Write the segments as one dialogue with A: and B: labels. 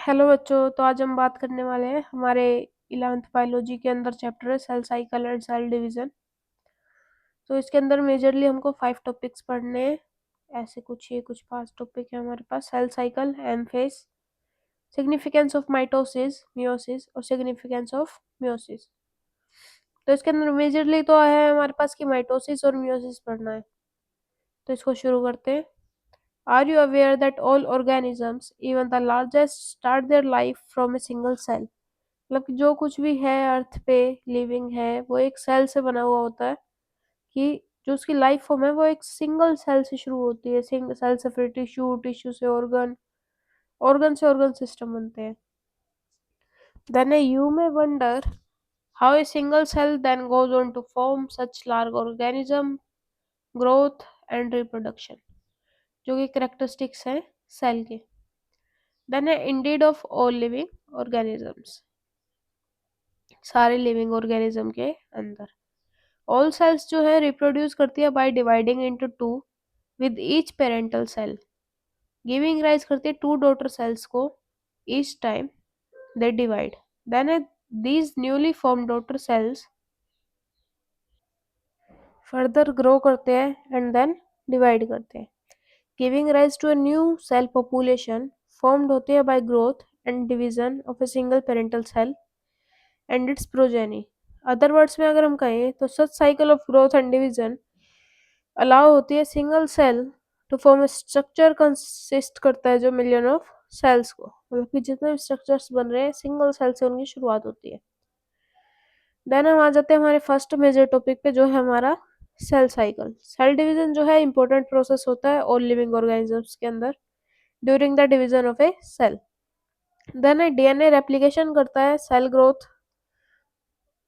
A: Hello बच्चों, तो आज हम बात करने वाले हैं हमारे 11th बायोलॉजी के अंदर चैप्टर है cell cycle and cell division. तो इसके अंदर मेजरली हमको 5 टॉपिक्स पढ़ने हैं। ऐसे कुछ 5 टॉपिक है हमारे पास। Cell cycle, M phase, significance of mitosis, meiosis और सिग्निफिकेंस ऑफ मियोसिस। तो इसके अंदर मेजरली तो है हमारे पास कि माइटोसिस और मियोसिस पढ़ना है। तो इसको शुरू करते हैं। Are you aware that all organisms even the largest start their life from a single cell? मतलब कि जो कुछ भी है अर्थ पे लिविंग है वो एक सेल से बना हुआ होता है। कि जो उसकी लाइफ फॉर्म है वो एक सिंगल सेल से शुरू होती है। सिंगल सेल से फिर टिश्यू, टिश्यू से ऑर्गन, ऑर्गन से ऑर्गन सिस्टम बनते हैं। Then you may wonder how a single cell then goes on to form such large organism, growth and reproduction, जो कि करेक्टरिस्टिक्स हैं सेल के। देन है indeed of all living organisms, सारे living organism के अंदर। ऑल सेल्स जो है रिप्रोड्यूस करती है by dividing into two with each parental cell, giving rise करती है टू डॉटर सेल्स को each time they divide. Then these newly formed daughter cells further grow करते हैं एंड देन डिवाइड करते हैं, giving rise to a new cell population formed होती है by growth and division of a single parental cell and its progeny. Other words में अगर हम कहें तो such cycle of growth and division allow होती है single cell to form structure consist करता है जो मिलियन ऑफ सेल्स को, मतलब कि जितने भी स्ट्रक्चर्स बन रहे हैं सिंगल सेल से उनकी शुरुआत होती है। देन हम आ जाते हैं हमारे फर्स्ट मेजर टॉपिक पे जो है हमारा सेल साइकिल। सेल डिवीजन जो है इंपॉर्टेंट प्रोसेस होता है ऑल लिविंग ऑर्गेनिजम्स के अंदर during the division of a cell. Then DNA replication करता है, सेल ग्रोथ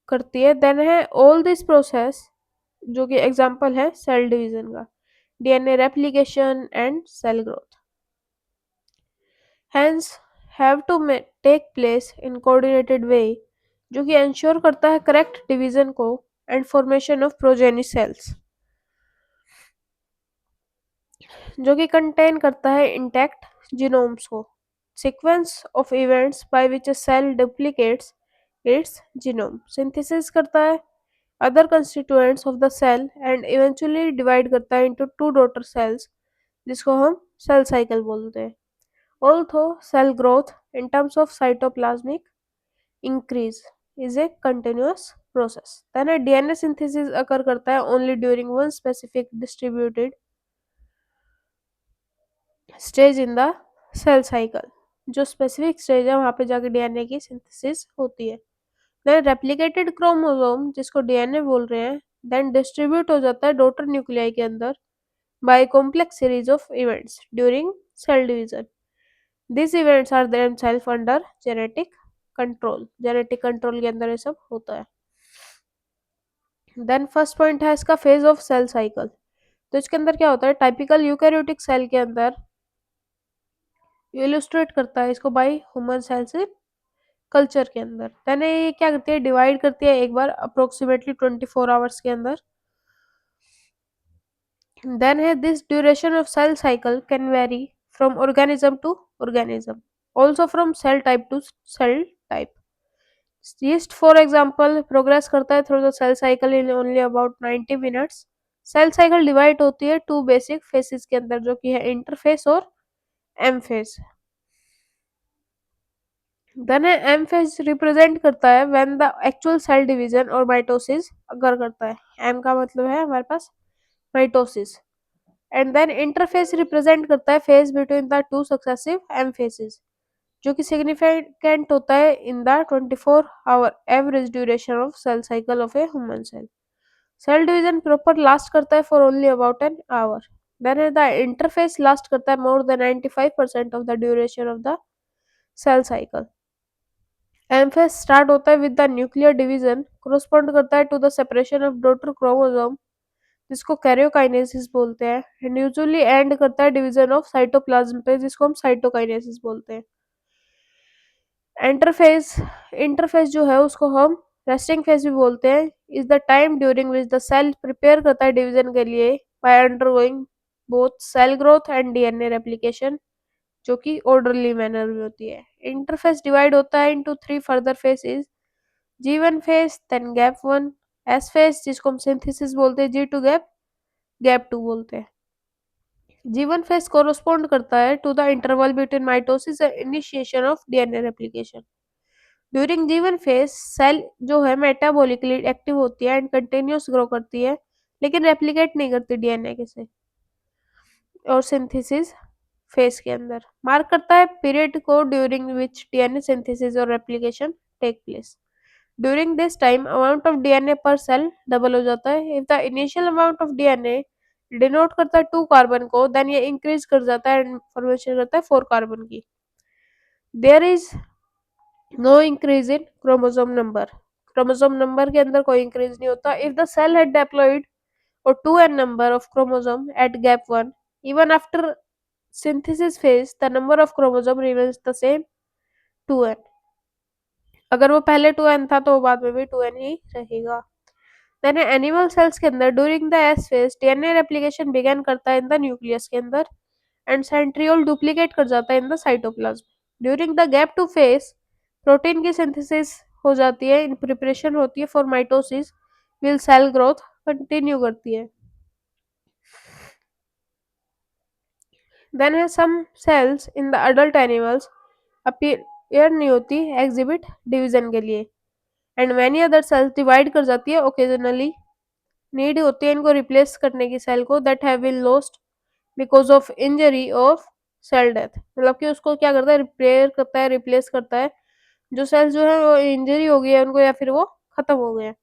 A: करती है। देन है ऑल दिस प्रोसेस जो कि एग्जांपल है सेल डिवीजन का, DNA replication and cell growth, hence have to take place in coordinated way, जो कि इंश्योर करता है करेक्ट डिवीजन को and formation of progeny cells, जो कि कंटेन करता है इंटैक्ट जीनोम्स को, sequence of events by which a cell duplicates its genome, synthesis करता है other constituents of the cell and eventually divide करता है इनटू टू डॉटर सेल्स, जिसको हम सेल साइकिल बोलते हैं। Although cell growth in terms of cytoplasmic increase is a continuous process. Then a DNA synthesis occur करता है only during one specific distributed stage in the cell cycle. जो specific stage है वहाँ पे जाके DNA की synthesis होती है। Then replicated chromosome जिसको DNA बोल रहे हैं then distribute हो जाता है डॉटर न्यूक्लियाई के अंदर by a complex series of events during cell division. These events are themselves under genetic control. Genetic control के अंदर ये सब होता है। देन फर्स्ट पॉइंट है इसका फेज ऑफ सेल साइकिल। तो इसके अंदर क्या होता है, टाइपिकल यूकैरियोटिक सेल के अंदर इलस्ट्रेट करता है इसको बाय ह्यूमन सेल से कल्चर के अंदर। देन ये क्या करती है, डिवाइड करती है एक बार अप्रोक्सीमेटली 24 आवर्स के अंदर। देन है this duration of cell cycle can vary from organism to organism, also from cell type to cell type. Yeast for example progress करता है through the cell cycle in only about 90 minutes. Cell cycle divide होती है to basic faces के अंदर जो कि है interphase और M phase. Then M phase represent करता है when the actual cell division और माइटोसिस अगर करता है। एम का मतलब है हमारे पास mitosis. And then interphase represent करता है phase between the two successive M phases, जो कि सिग्निफिकेंट होता है in the 24 hour average duration of cell cycle of a human cell. Cell division proper last करता है for only about an hour. Then the interface last करता है more than 95% of the duration of the cell cycle. M phase start होता है with the nuclear division, correspond करता है to the separation of daughter chromosome जिसको karyokinesis बोलते हैं, and usually and करता है डिवीजन ऑफ साइटोप्लाज्म पे जिसको हम साइटोकाइनेसिस बोलते हैं। इंटरफेस इंटरफेस जो है उसको हम रेस्टिंग फेज भी बोलते हैं, is the time during which the cell prepare करता है डिवीजन के लिए by undergoing both cell growth and DNA replication, जो कि ऑर्डरली मैनर में होती है। इंटरफेस डिवाइड होता है into 3 further phases, G1 phase, then gap 1, S phase जिसको हम सिंथेसिस बोलते हैं, G2 गैप, गैप 2 बोलते हैं। G1 फेस कोरोस्पोंड करता है to the interval between mitosis and initiation of DNA replication. During G1 phase cell जो है मेटाबॉलिकली एक्टिव होती है एंड कंटिन्यूस ग्रो करती है, लेकिन रेप्लिकेट नहीं करती डीएनए के से और सिंथेसिस फेस के अंदर। मार्क करता है पीरियड को ड्यूरिंग विच डीएनए सिंथेसिस और replication take place. During this time amount of DNA per cell double हो जाता है। If the initial amount of DNA denote करता है 2 कार्बन को, देन ये इंक्रीज कर जाता है एंड फॉर्मेशन करता है 4 कार्बन की। There is no increase in chromosome number, chromosome number के अंदर कोई इंक्रीज नहीं होता। If the cell had diploid or 2n number of chromosome at gap 1, even after synthesis phase the number of chromosome remains the same, 2n। अगर वो पहले 2n था तो वो बाद में भी 2n ही रहेगा। देन एनिमल सेल्स के अंदर during the S phase DNA replication begin करता है इन द न्यूक्लियस के अंदर एंड सेंट्रियोल डुप्लीकेट कर जाता है in the cytoplasm. During the gap 2 phase protein की सिंथेसिस हो जाती है, इन प्रिपरेशन होती है for mitosis, will cell growth continue करती है। Then has some cells in the adult animals appear नहीं होती exhibit division के लिए and many other cells divide कर जाती है occasionally, need होती है इनको replace करने की सेल को that have been lost because of injury of cell death। मतलब कि उसको क्या करता है, रिपेयर करता है, रिप्लेस करता है जो सेल्स जो है वो इंजरी हो गई है उनको या फिर वो खत्म हो गए हैं।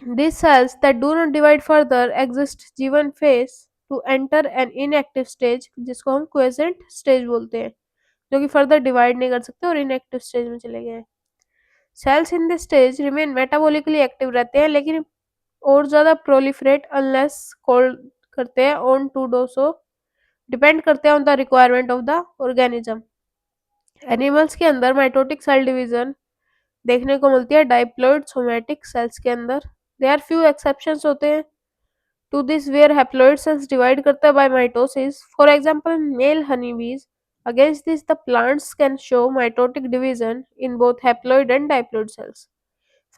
A: These cells that do not divide further exist G1 phase to enter an inactive stage जिसको हम quiescent stage बोलते हैं, जो कि further divide नहीं कर सकते और inactive stage में चले गए हैं। Cells in this stage remain metabolically active रहते हैं लेकिन और ज़्यादा proliferate unless called करते हैं on to do so, depend करते हैं on the requirement of the organism। Animals के अंदर mitotic cell division देखने को मिलती है डाइप्लॉइड सोमैटिक सेल्स के अंदर। दे आर फ्यू एक्सेप्शंस होते हैं to this where haploid cells divide करता है by mitosis, for example male honey bees. Against this the plants can show mitotic division in both haploid and diploid cells.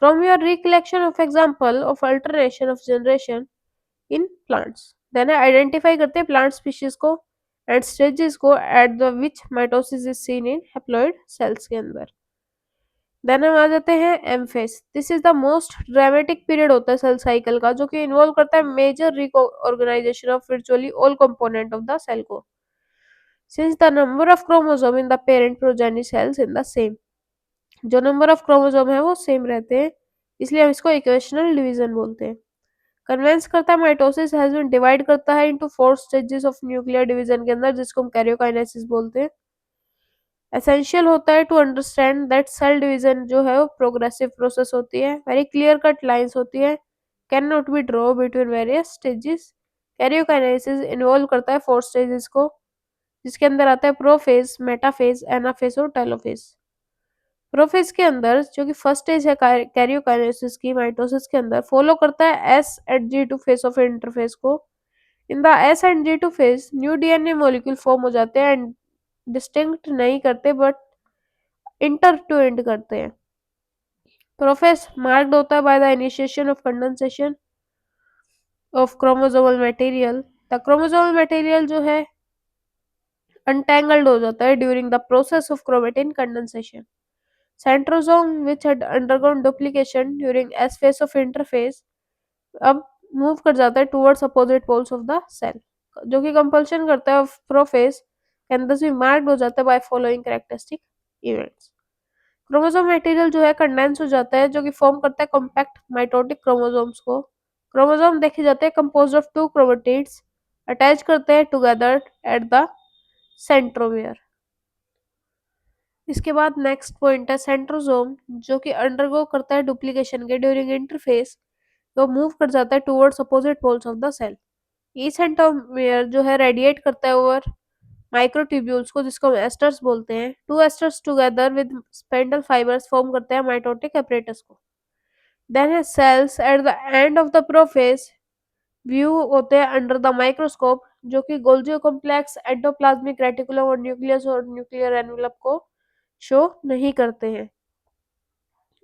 A: From your recollection of example of alternation of generation in plants, then identify करते हैं plant species को and stages को at the which mitosis is seen in haploid cells के अंदर। देन हम आ जाते हैं M phase. This is the most dramatic period होता है सेल साइकिल का, जो कि इन्वॉल्व करता है major reorganisation of virtually all component of the cell को, since the number of chromosome in the parent progeny cells in the same. जो number of chromosome है वो सेम रहते हैं, इसलिए हम इसको इक्वेशनल डिवीजन बोलते हैं। कन्वेंस करता है माइटोसिस हैज बीन डिवाइड करता है into 4 stages of nuclear division के अंदर, जिसको हम कैरियोकाइनेसिस बोलते हैं। एसेंशियल होता है to understand that cell division जो है वो प्रोग्रेसिव प्रोसेस होती है, वेरी क्लियर कट लाइंस होती है, can not be draw between various stages. Karyokinesis involve करता है 4 स्टेजेस को, जिसके अंदर आता है प्रोफेज, मेटाफेज, एनाफेज और टेलोफेज। प्रोफेज के अंदर जो कि फर्स्ट स्टेज है कैरियोकाइनेसिस की माइटोसिस के अंदर, फॉलो करता है S at G2 phase of interphase को। In the S and G2 phase new DNA molecule form हो जाते हैं एंड डिस्टिंक्ट नहीं करते बट इंटर टू एंड करते हैं। प्रोफेस मार्क्ड होता है by the initiation of condensation of chromosomal material. The chromosomal material जो है अनटैंगल्ड हो जाता है during the process of chromatin condensation. Centrosome which had undergone duplication during S phase of interphase अब मूव कर जाता है towards opposite poles of the cell, जो कि कंपल्शन करता है prophase can thus be marked हो जाता है by following characteristic events. Chromosome material जो है कंडेंस हो जाता है, जो कि फॉर्म करता है कॉम्पैक्ट माइटोटिक क्रोमोसोम्स को। क्रोमोसोम देखे जाते हैं कंपोज्ड ऑफ 2 क्रोमेटिड्स अटैच करते हैं टुगेदर एट द सेंट्रोमियर। इसके बाद नेक्स्ट पॉइंट है सेंट्रोसोम, जो कि अंडरगो करता है डुप्लीकेशन के ड्यूरिंग इंटरफेस, तो मूव कर जाता है towards opposite poles of the cell. ई सेंट्रोमियर जो है रेडिएट करता है ओवर माइक्रोट्यूब्यूल्स को, जिसको हम एस्टर्स बोलते हैं। 2 asters together with spindle fibres form करते हैं माइटोटिक apparatus को। देन है cells at the end of the prophase view होते हैं अंडर द माइक्रोस्कोप जो कि गोल्जी कॉम्प्लेक्स, एंडोप्लाज्मिक रेटिकुलम और न्यूक्लियस और न्यूक्लियर एनवलप को शो नहीं करते हैं।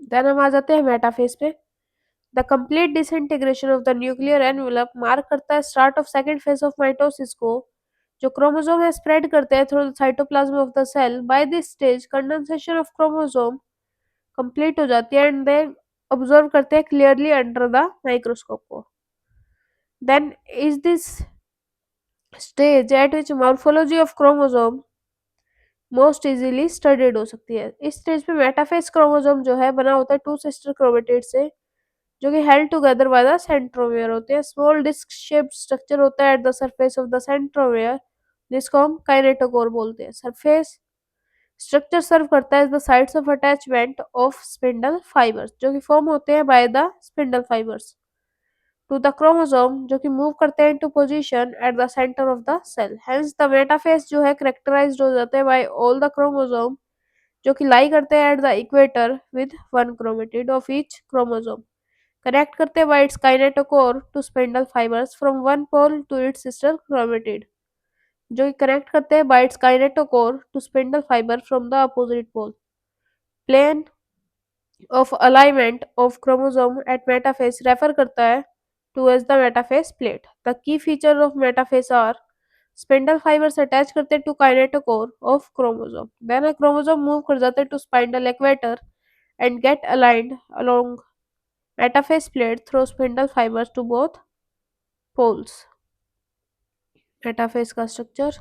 A: देन हम आ जाते हैं मेटाफेज पे। The complete disintegration of the nuclear envelope mark करता है start of second phase of mitosis को, जो क्रोमोसोम है स्प्रेड करते हैं through the cytoplasm of the cell. By this stage condensation of chromosome complete हो जाती है एंड देन ऑब्जर्व करते हैं क्लियरली अंडर द माइक्रोस्कोप को। Then is this stage at which morphology of chromosome most easily studied हो सकती है। इस स्टेज पे मेटाफेज क्रोमोसोम जो है बना होता है टू सिस्टर क्रोमेटिड से, जो कि held together by the centromere होते हैं। स्मॉल डिस्क शेप्ड स्ट्रक्चर होता है at the surface of the centromere, जिसको हम काइनेटोकोर बोलते हैं। सरफेस स्ट्रक्चर सर्व करता है the sites of attachment of spindle fibres, जो कि फॉर्म होते हैं by the spindle fibres to the chromosome, जो कि मूव करते हैं to position at the centre of the cell. Hence the metaphase जो है करेक्टराइज्ड हो जाते हैं बाय ऑल द क्रोमोसोम जो कि लाई करते हैं at the equator with one chromatid of each chromosome, connect करते हैं by its kinetochore to spindle fibres from one pole to its sister chromatid, जो कि कनेक्ट करते हैं by its kinetochore to spindle fibre from the opposite pole. Plane of alignment of chromosome at metaphase refer करता है to as the metaphase plate. The key feature of metaphase are spindle fibres attach करते हैं to kinetochore of chromosome, then chromosome move कर जाते हैं to spindle equator and get aligned along metaphase plate through spindle fibres to both poles. Metaphase का structure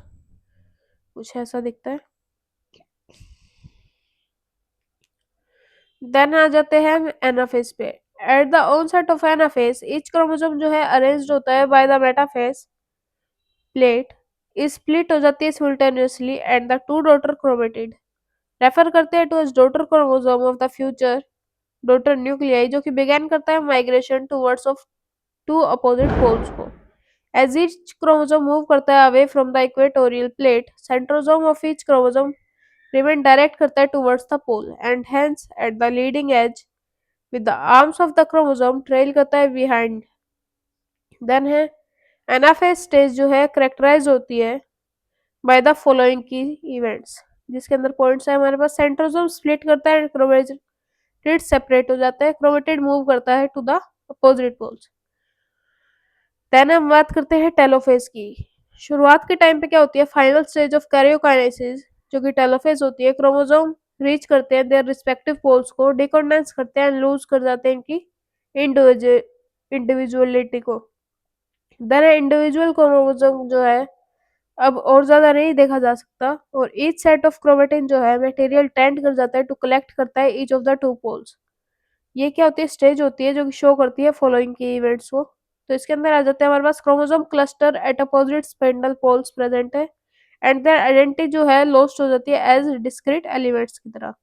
A: कुछ ऐसा दिखता है। देन आ जाते हैं हम एनाफेज पे। At the onset of anaphase each chromosome जो है अरेंज्ड होता है by the metaphase plate is split हो जाती है simultaneously and the two daughter chromatid refer करते हैं to as daughter chromosome of the future daughter nuclei, जो कि बिगेन करता है migration towards of two opposite poles को। एज ईच क्रोमोसोम मूव करता है away from the equatorial plate, centrosome of each chromosome remain direct करता है towards the pole and hence at the leading edge with the arms of the chromosome trail करता है behind. Then है anaphase stage जो है characterise होती है by the following key events, जिसके अंदर पॉइंट्स है हमारे पास। सेंट्रोसोम स्प्लिट करता है, क्रोमेटिड सेपरेट हो जाता है, क्रोमेटिड मूव करता है to the opposite poles. Then हम बात करते हैं टेलोफेज की। शुरुआत के टाइम पे क्या होती है, फाइनल स्टेज ऑफ कैरियोकाइनेसिस जो कि टेलोफेज होती है। क्रोमोसोम रीच करते हैं देयर रिस्पेक्टिव पोल्स को, डिकोंडेंस करते हैं, लूज कर जाते हैं इनकी इंडिविजुअलिटी को। देन इंडिविजुअल क्रोमोसोम जो है अब और ज्यादा नहीं देखा जा सकता और ईच सेट ऑफ क्रोमेटिन जो है मटेरियल टेंड कर जाता है टू कलेक्ट करता है each of the two poles. ये क्या होती है, स्टेज होती है जो कि शो करती है फॉलोइंग की इवेंट्स को। तो इसके अंदर आ जाते हैं हमारे पास chromosome cluster at opposite spindle poles present है एंड देयर आइडेंटिटी जो है लॉस्ट हो जाती है एज डिस्क्रीट एलिमेंट्स की तरह।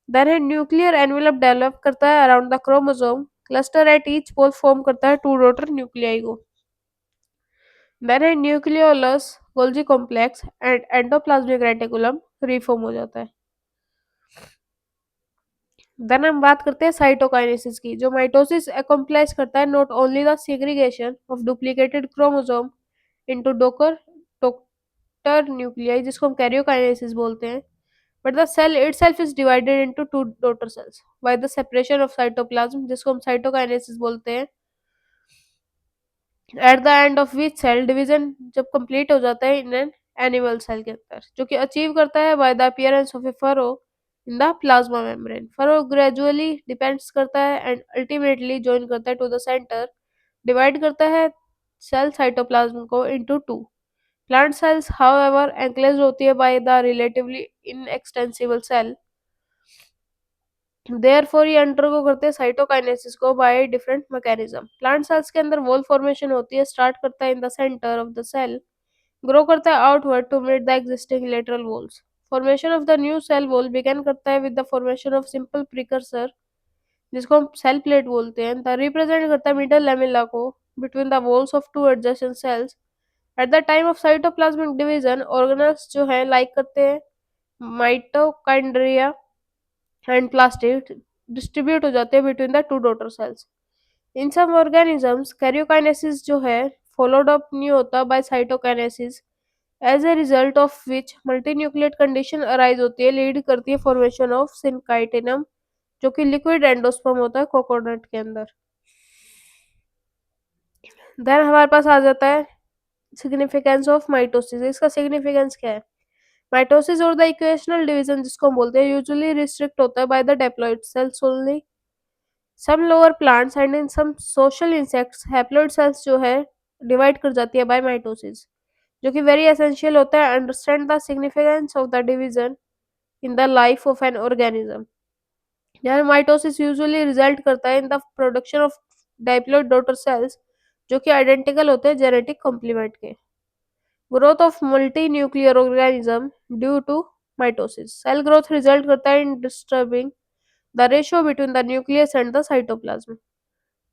A: देन है न्यूक्लियर एनवेलप डेवलप करता है around the chromosome cluster at each pole form करता है टू डॉटर न्यूक्लियाई को। देन है nucleolus Golgi complex and endoplasmic reticulum reform हो जाता है। देन हम बात करते हैं साइटोकाइनेसिस की, जो माइटोसिस अकम्प्लाइज करता है not only the segregation of duplicated chromosome into daughter nuclei, जिसको हम कैरियोकाइनेसिस बोलते हैं, but the cell itself is divided into two daughter cells by the separation of cytoplasm, जिसको हम साइटोकाइनेसिस बोलते हैं। At the end of which cell division जब complete हो जाता है इन एन एनिमल सेल के अंदर, जो कि अचीव करता है by the appearance of A furrow in the plasma membrane. Furrow gradually depends करता है एंड अल्टीमेटली ज्वाइन करता है टू द सेंटर, डिवाइड करता है सेल साइटोप्लाज्म को into two. Plant cells however enclosed होती है by the relatively inextensible cell, therefore ये अंडरगो करते हैं साइटोकाइनेसिस को by different mechanism. Plant cells के अंदर वॉल फॉर्मेशन होती है, स्टार्ट करता है in the centre of the cell, grow करता है outward to meet the existing lateral walls. Formation of the new cell wall begin करता है with the formation of simple precursor, जिसको हम सेल प्लेट बोलते हैं। द रिप्रेजेंट करता है मिडल लेमेला को between the walls of two adjacent sales. At the time of cytoplasmic division organelles जो है लाइक करते हैं माइटोकाइंड्रिया एंड प्लास्टिड डिस्ट्रीब्यूट हो जाते हैं between the two daughter cells. In some organisms karyokinesis जो है followed up नहीं होता by cytokinesis, as a result of which multinucleate condition arise होती है, लीड करती है फॉर्मेशन ऑफ सिनकाइटिनम, जो कि लिक्विड एंडोस्पर्म होता है कोकोनट के अंदर। देन हमारे पास आ जाता है सिग्निफिकेंस ऑफ माइटोसिस। इसका सिग्निफिकेंस क्या है? माइटोसिस और द इक्वेशनल डिवीजन जिसको हम बोलते हैं यूजुअली रिस्ट्रिक्ट होता है by the diploid cells only. Some lower plants and in some social insects haploid cells जो है डिवाइड कर जाती है बाय माइटोसिस, जो कि वेरी एसेंशियल होता है understand the significance of the division in the life of an organism. यहाँ माइटोसिस यूजुअली रिजल्ट करता है in the production of diploid daughter cells, जो कि आइडेंटिकल होते हैं जेनेटिक कॉम्प्लीमेंट के। Growth of multi nuclear organism due to mitosis. Cell growth result करता है in disturbing the ratio between the nucleus and the cytoplasm,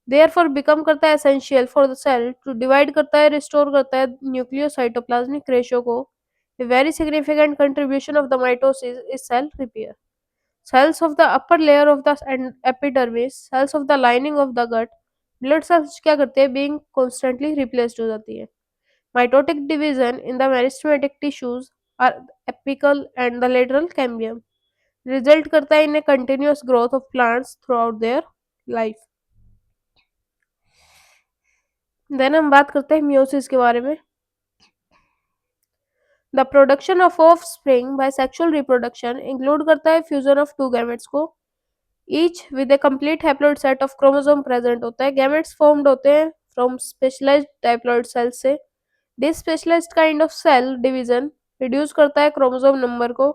A: therefore become करता है essential for the cell to divide करता है, restore करता है nucleo cytoplasmic ratio को। A very significant contribution of the mitosis is cell repair. Cells of the upper layer of the epidermis, cells of the lining of the gut, blood cells क्या करते हैं being constantly replaced हो जाती है। Mitotic division in the meristematic tissues are apical and the lateral cambium result करता है in a continuous growth of plants throughout their life। Then हम बात करते हैं मियोसिस के बारे में। The production of offspring by sexual reproduction include करता है फ्यूजन ऑफ टू गैमेट्स को, each with a complete haploid set of chromosome present होता है। गैमेट्स फॉर्म्ड होते हैं फ्रॉम स्पेशलाइज्ड डाइप्लॉइड सेल्स से। This specialised kind of cell division reduce करता है क्रोमोसोम नंबर को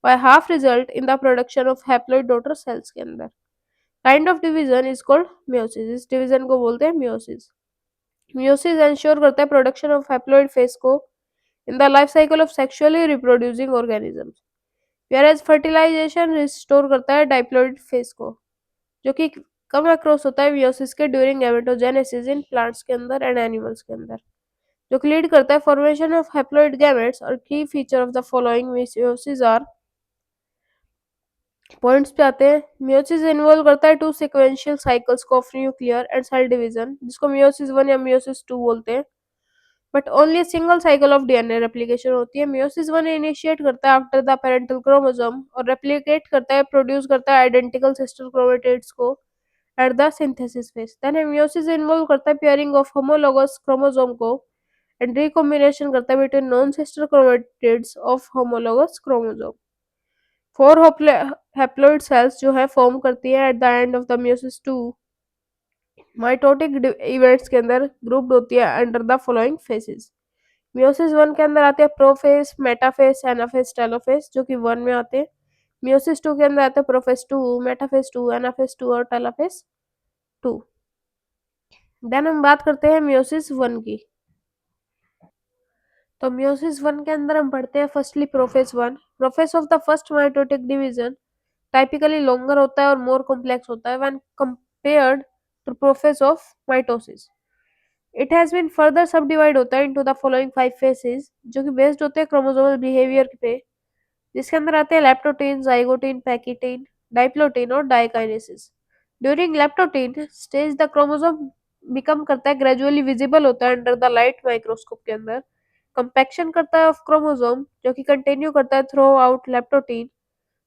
A: by half, result in the production of haploid daughter sales के अंदर। Kind of division is called meiosis. इस division को बोलते हैं मियोसिस। मियोसिस एंश्योर करता है प्रोडक्शन ऑफ हैप्लॉइड फेस को in the life cycle of sexually reproducing organisms, whereas fertilization restore करता है डाइप्लॉइड फेस को, जो कि कम अक्रॉस होता है मियोसिस के ड्यूरिंग गैमेटोजेनेसिस इन प्लांट्स के अंदर एंड एनिमल्स के अंदर, जो कि लीड करता है फॉर्मेशन ऑफ हैप्लॉइड गैमेट्स। और key feature of the following meiosis are, points पे आते हैं। मियोसिस इन्वॉल्व करता है two sequential cycles of nuclear and cell division, जिसको मियोसिस 1 या मियोसिस 2 बोलते हैं, but only single cycle of DNA replication होती है। मियोसिस 1 इनिशिएट करता है आफ्टर द पेरेंटल क्रोमोसोम और रेप्लिकेट करता है, प्रोड्यूस करता है आइडेंटिकल सिस्टर क्रोमेटिड्स को at the synthesis phase. Then meiosis involve करता है पेयरिंग ऑफ होमोलोगस क्रोमोसोम को एंड रिकॉम्बिनेशन करता है between non sister chromatids of homologous chromosome. 4 haploid cells जो है फॉर्म करती है at the end of the meiosis 2 mitotic events के अंदर ग्रुप्ड होती है under the following faces. Meiosis 1 के अंदर आते हैं प्रोफेस, मेटाफेस, एनाफेस, टेलोफेस, जो कि 1 में आते हैं। मियोसिस 2 के अंदर आते हैं प्रोफेस 2, मेटाफेस 2, एनाफेस 2 और टेलोफेस 2। देन हम बात करते हैं मियोसिस 1 की। तो मियोसिस 1 के अंदर हम पढ़ते हैं firstly prophase 1। Prophase of the first mitotic division typically longer होता है और मोर कॉम्प्लेक्स होता है when compared to prophase of mitosis. It has been further subdivide होता है इनटू द फॉलोइंग 5 फेसेस, जो कि बेस्ड होते हैं क्रोमोसोमल बिहेवियर पे, जिसके अंदर आते हैं लैप्टोटीन, जाइगोटीन, पैकिटीन, डाइप्लोटीन और diakinesis. During leptotene stage the chromosome become करता है ग्रेजुअली विजिबल होता है अंडर द लाइट माइक्रोस्कोप के अंदर। कंपैक्शन करता है ऑफ क्रोमोसोम, जो कि कंटिन्यू करता है थ्रू आउट लैप्टोटीन,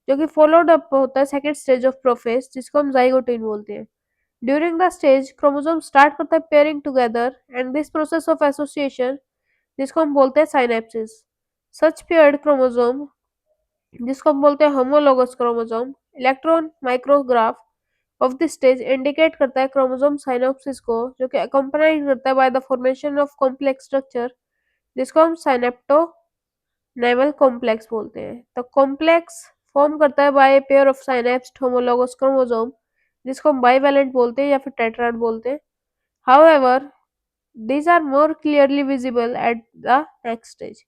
A: जो कि फॉलोड अप होता है सेकंड स्टेज ऑफ प्रोफेस, जिसको हम जाइगोटीन बोलते हैं। During the stage chromosome start करता है pairing together and this process of association, जिसको हम बोलते हैं साइनेप्सिस। सच पेयर्ड क्रोमोसोम, जिसको हम बोलते हैं homologous chromosome, electron micrograph of this stage indicate करता है क्रोमोसोम साइनोप्सिस को, जो कि अकम्पनाइड करता है by the formation of complex structure, जिसको हम साइनेप्टो नेवल कॉम्प्लेक्स बोलते हैं। तो कॉम्प्लेक्स फॉर्म करता है by a pair of synapsed homologous chromosome, जिसको हम बाइवेलेंट बोलते हैं या फिर टेट्राड बोलते हैं। However these are more clearly visible at the next stage.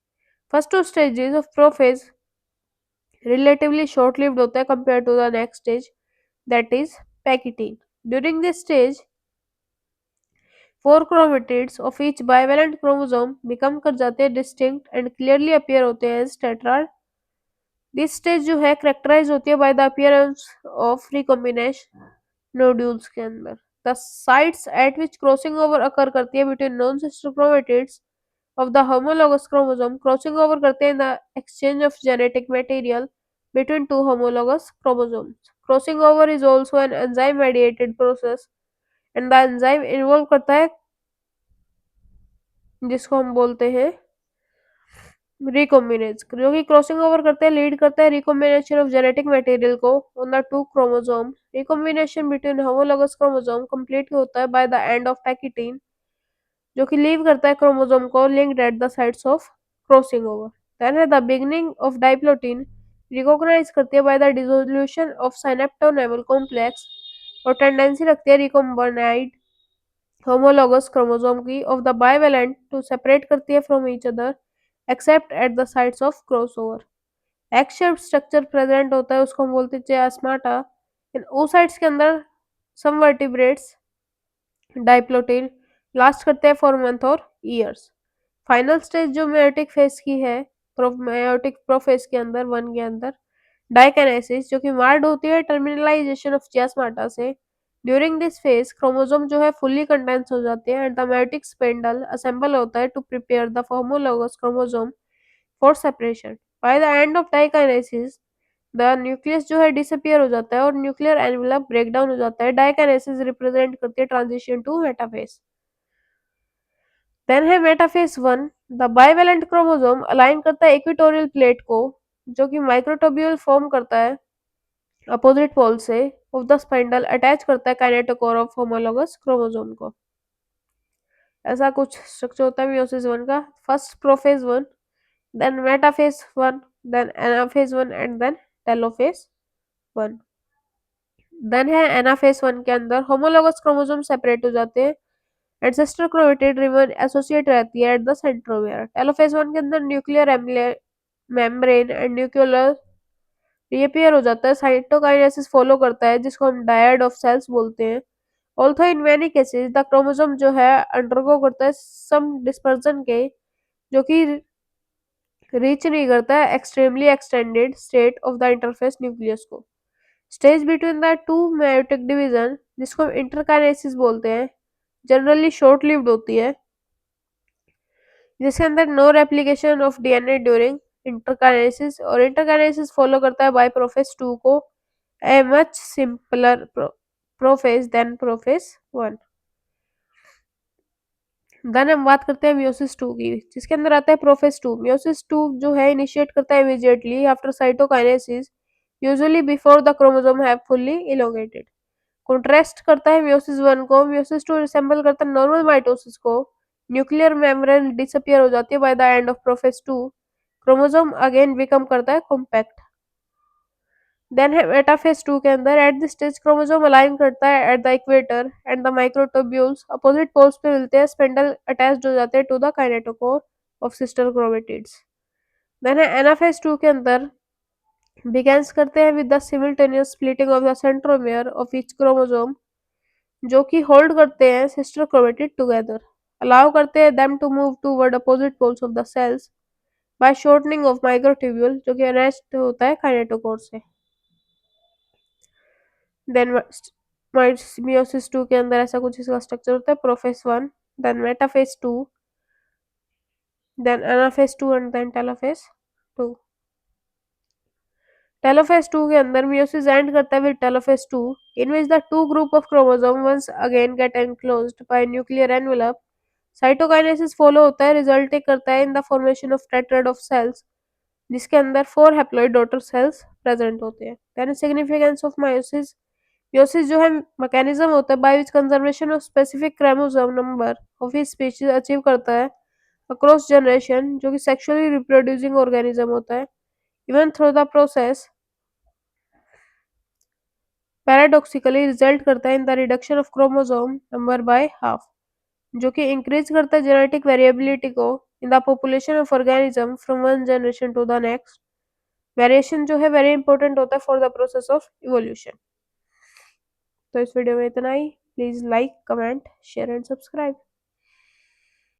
A: First two stages of prophase relatively short-lived होता है compared to the next stage, that is Pachytene. During this stage, 4 chromatids of each bivalent chromosome become कर जाते हैं distinct and clearly appear होते हैं as tetrad. This stage जो है characterize होती है by the appearance of recombination nodules के अंदर। The sites at which crossing over occur करती है between non sister chromatids of the homologous chromosome crossing over करते हैं the exchange of genetic material between two homologous chromosomes. Crossing over is also an enzyme mediated process and the enzyme involve करता है जिसको हम बोलते हैं recombinase, जो कि क्रॉसिंग ओवर करते हैं लीड करता है रिकॉम्बिनेशन ऑफ जेनेटिक मटेरियल को on the two chromosome. Recombination between homologous chromosome complete होता है by the end of pachytene, जो कि लीव करता है क्रोमोसोम को linked at the sides of crossing over. Then है the beginning of diplotene, recognise करती है by the dissolution of synaptonemal complex और टेंडेंसी रखती है रिकॉम्बिनाइड होमोलोगस क्रोमोसोम की of the bivalent to separate करती है from each other accept eight the sides of crossover. X shaped structure present होता है, उसको हम बोलते हैं चियास्माटा। इन oocytes के अंदर सम वर्टिब्रेट्स डाइप्लोटीन लास्ट करते हैं फॉर मंथ और ईयर्स। फाइनल स्टेज जो मेयोटिक फेज की है, मेयोटिक प्रोफेज के अंदर वन के अंदर डाइकाइनेसिस, जो कि मार्ड होती है टर्मिनलाइजेशन ऑफ चियास्माटा से। ड्यूरिंग दिस फेज क्रोमोसोम जो है फुल्ली कंडेंस हो जाते हैं and the meiotic spindle assemble होता है to prepare the homologous chromosome for separation. By the end of diakinesis the nucleus जो है डिसअपियर हो जाता है और न्यूक्लियर एनवेलप ब्रेक डाउन हो जाता है। डाइकाइनेसिस रिप्रेजेंट करती है ट्रांजिशन टू मेटाफेज। देन है metaphase one, the bivalent chromosome align करता है इक्वेटोरियल प्लेट को, जो कि माइक्रोट्यूब्यूल फॉर्म करता है अपोजिट पोल से ऑफ द स्पाइंडल, अटैच करता है काइनेटोकोर ऑफ होमोलोगस क्रोमोसोम को। ऐसा कुछ स्ट्रक्चर होता है मियोसिस वन का। First prophase one, then metaphase one, then anaphase one and then telophase one. Then है एनाफेज वन के अंदर होमोलोगस क्रोमोसोम सेपरेट हो जाते हैं and sister chromatid remain associate रहती है at the centromere. Telophase one के अंदर nuclear membrane and nuclear reappear हो जाता है। साइटोकाइनेसिस फॉलो करता है जिसको हम डायड ऑफ सेल्स बोलते हैं। Although in many cases the chromosome जो है अंडरगो करता है सम डिस्पर्सन के, जो कि रीच नहीं करता है extremely extended state of the interphase nucleus को। Stage between the two meiotic division, जिसको हम इंटरकाइनेसिस बोलते हैं, जनरली शॉर्ट लिव्ड होती है, जिसके अंदर no replication of DNA during interkinesis, और इंटरकाइनेसिस फॉलो करता है बाय प्रोफेज टू को, a much simpler prophase than prophase one. Then हम बात करते हैं मियोसिस टू की, जिसके अंदर आता है प्रोफेज टू। मियोसिस टू जो है इनिशिएट करता है immediately after cytokinesis, usually before the chromosome have fully elongated. Contrast करता है मियोसिस वन को। मियोसिस टू रिसेंबल करता है नॉर्मल माइटोसिस को। न्यूक्लियर मेम्ब्रेन डिसअपियर हो जाती है by the end of prophase two. Chromosome again become करता है कॉम्पैक्ट। देन है मेटाफेज टू के अंदर at this stage chromosome align करता है at the equator and the microtubules opposite poles पे मिलते हैं, स्पिंडल अटैच्ड हो जाते हैं to the kinetochore of sister chromatids. Then है एनाफेज टू के अंदर बिगेंस करते हैं with the simultaneous splitting of the centromere of each chromosome, जो कि होल्ड करते हैं सिस्टर क्रोमेटिड टुगेदर, अलाउ करते हैं them to move toward opposite poles of the cells by shortening of microtubule, जो कि अरेस्ट होता है काइनेटोकोर से। देन मियोसिस टू के अंदर ऐसा कुछ इसका स्ट्रक्चर होता है, prophase one, then metaphase two, then anaphase two and then telophase two. Telophase two के अंदर मियोसिस एंड करता है with telophase two, in which the two group of chromosome once again get enclosed by nuclear envelope. Cytokinesis follow होता है, resulting करता है in the formation of tetrad of cells, जिसके अंदर 4 हैप्लॉइड डॉटर सेल्स प्रेजेंट होते हैं। Then significance of meiosis, meiosis जो है मैकेनिज्म होता है by which conservation of specific chromosome number of each species achieve करता है अक्रॉस जनरेशन, जो कि सेक्सुअली रिप्रोड्यूसिंग ऑर्गेनिज्म होता है। Even through the process paradoxically result करता है in the reduction of chromosome number by half, जो कि इंक्रीज करता है जेनेटिक वेरिएबिलिटी को in the population of organism from one generation to the next. Variation जो है वेरी इंपॉर्टेंट होता है for the process of evolution. तो इस वीडियो में इतना ही। Please like, comment, share and subscribe.